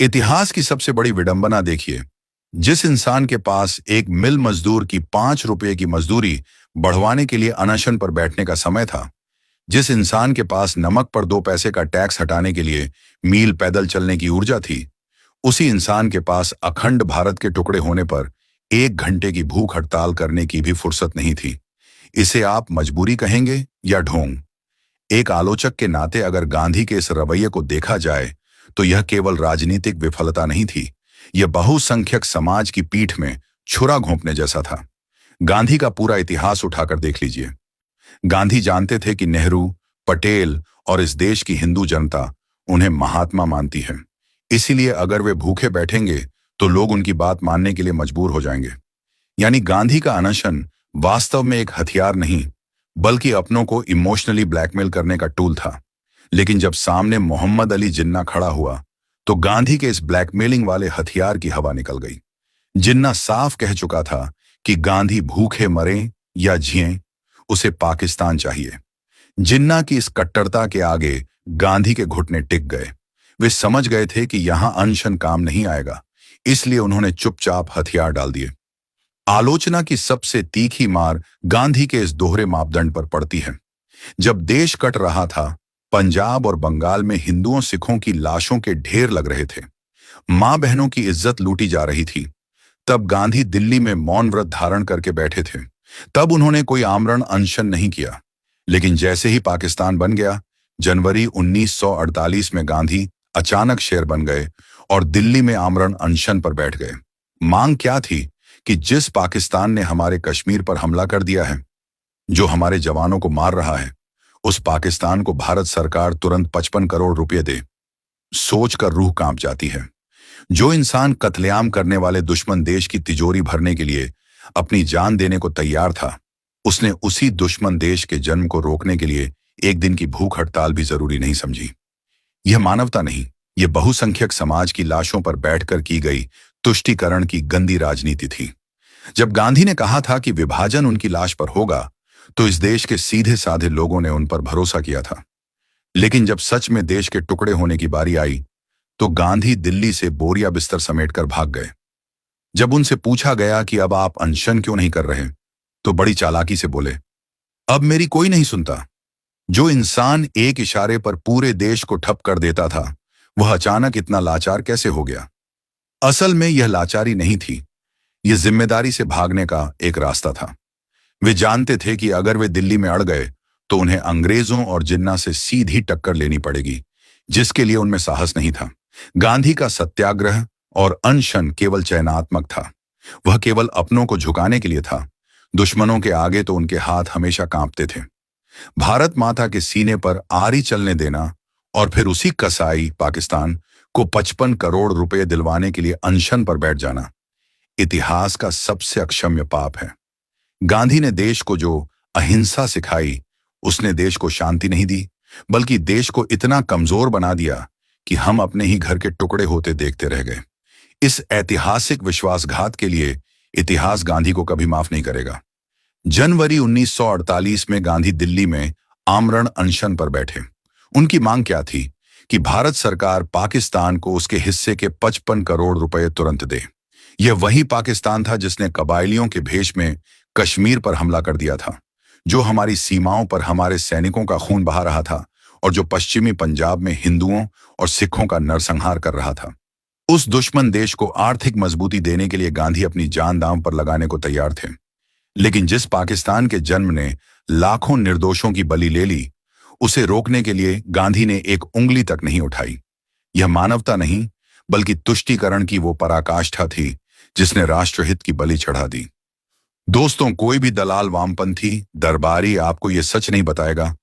इतिहास की सबसे बड़ी विडंबना देखिए। जिस इंसान के पास एक मिल मजदूर की 5 रुपए की मजदूरी बढ़वाने के लिए अनशन पर बैठने का समय था, जिस इंसान के पास नमक पर 2 पैसे का टैक्स हटाने के लिए मील पैदल चलने की ऊर्जा थी, उसी इंसान के पास अखंड भारत के टुकड़े होने पर 1 घंटे की भूख हड़ताल करने की भी फुर्सत नहीं थी। इसे आप मजबूरी कहेंगे या ढोंग? एक आलोचक के नाते अगर गांधी के इस रवैये को देखा जाए तो यह केवल राजनीतिक विफलता नहीं थी, यह बहुसंख्यक समाज की पीठ में छुरा घोंपने जैसा था। गांधी का पूरा इतिहास उठाकर देख लीजिए। गांधी जानते थे कि नेहरू, पटेल और इस देश की हिंदू जनता उन्हें महात्मा मानती है। इसीलिए अगर वे भूखे बैठेंगे तो लोग उनकी बात मानने के लिए मजबूर हो जाएंगे। यानी गांधी का अनशन वास्तव में एक हथियार नहीं, बल्कि अपनों को इमोशनली ब्लैकमेल करने का टूल था। लेकिन जब सामने मोहम्मद अली जिन्ना खड़ा हुआ, तो गांधी के इस ब्लैकमेलिंग वाले हथियार की हवा निकल गई। जिन्ना साफ कह चुका था कि गांधी भूखे मरें या जिएं, उसे पाकिस्तान चाहिए। जिन्ना की इस कट्टरता के आगे गांधी के घुटने टिक गए। वे समझ गए थे कि यहां अनशन काम नहीं आएगा, इसलिए उन्होंने चुपचाप हथियार डाल दिए। आलोचना की सबसे तीखी मार गांधी के इस दोहरे मापदंड पर पड़ती है। जब देश कट रहा था, पंजाब और बंगाल में हिंदुओं सिखों की लाशों के ढेर लग रहे थे, मां बहनों की इज्जत लूटी जा रही थी, तब गांधी दिल्ली में मौन व्रत धारण करके बैठे थे। तब उन्होंने कोई आमरण अनशन नहीं किया। लेकिन जैसे ही पाकिस्तान बन गया, जनवरी 1948 में गांधी अचानक शेर बन गए और दिल्ली में आमरण अनशन पर बैठ गए। मांग क्या थी कि जिस पाकिस्तान ने हमारे कश्मीर पर हमला कर दिया है, जो हमारे जवानों को मार रहा है, उस पाकिस्तान को भारत सरकार तुरंत 55 करोड़ रुपए दे। सोचकर रूह कांप जाती है। जो इंसान कत्लेआम करने वाले दुश्मन देश की तिजोरी भरने के लिए अपनी जान देने को तैयार था, उसने उसी दुश्मन देश के जन्म को रोकने के लिए एक दिन की भूख हड़ताल भी जरूरी नहीं समझी। यह मानवता नहीं, यह बहुसंख्यक समाज की लाशों पर बैठकर की गई तुष्टीकरण की गंदी राजनीति थी। जब गांधी ने कहा था कि विभाजन उनकी लाश पर होगा, तो इस देश के सीधे साधे लोगों ने उन पर भरोसा किया था। लेकिन जब सच में देश के टुकड़े होने की बारी आई, तो गांधी दिल्ली से बोरिया बिस्तर समेटकर भाग गए। जब उनसे पूछा गया कि अब आप अनशन क्यों नहीं कर रहे, तो बड़ी चालाकी से बोले, अब मेरी कोई नहीं सुनता। जो इंसान एक इशारे पर पूरे देश को ठप कर देता था, वह अचानक इतना लाचार कैसे हो गया? असल में यह लाचारी नहीं थी, यह जिम्मेदारी से भागने का एक रास्ता था। वे जानते थे कि अगर वे दिल्ली में अड़ गए तो उन्हें अंग्रेजों और जिन्ना से सीधी टक्कर लेनी पड़ेगी, जिसके लिए उनमें साहस नहीं था। गांधी का सत्याग्रह और अनशन केवल चयनात्मक था। वह केवल अपनों को झुकाने के लिए था। दुश्मनों के आगे तो उनके हाथ हमेशा कांपते थे। भारत माता के सीने पर आरी चलने देना और फिर उसी कसाई पाकिस्तान को 55 करोड़ रुपए दिलवाने के लिए अनशन पर बैठ जाना इतिहास का सबसे अक्षम्य पाप है। गांधी ने देश को जो अहिंसा सिखाई, उसने देश को शांति नहीं दी, बल्कि देश को इतना कमजोर बना दिया कि हम अपने ही घर के टुकड़े होते देखते रह गए। इस ऐतिहासिक विश्वासघात के लिए इतिहास गांधी को कभी माफ नहीं करेगा। जनवरी 1948 में गांधी दिल्ली में आमरण अनशन पर बैठे। उनकी मांग क्या थी? कि भारत सरकार पाकिस्तान को उसके हिस्से के 55 करोड़ रुपए तुरंत दे। यह वही पाकिस्तान था जिसने कबायलियों के भेष में कश्मीर पर हमला कर दिया था, जो हमारी सीमाओं पर हमारे सैनिकों का खून बहा रहा था और जो पश्चिमी पंजाब में हिंदुओं और सिखों का नरसंहार कर रहा था। उस दुश्मन देश को आर्थिक मजबूती देने के लिए गांधी अपनी जान दांव पर लगाने को तैयार थे। लेकिन जिस पाकिस्तान के जन्म ने लाखों निर्दोषों की बलि ले ली, उसे रोकने के लिए गांधी ने एक उंगली तक नहीं उठाई। यह मानवता नहीं, बल्कि तुष्टीकरण की वो पराकाष्ठा थी जिसने राष्ट्रहित की बलि चढ़ा दी। दोस्तों, कोई भी दलाल, वामपंथी, दरबारी आपको यह सच नहीं बताएगा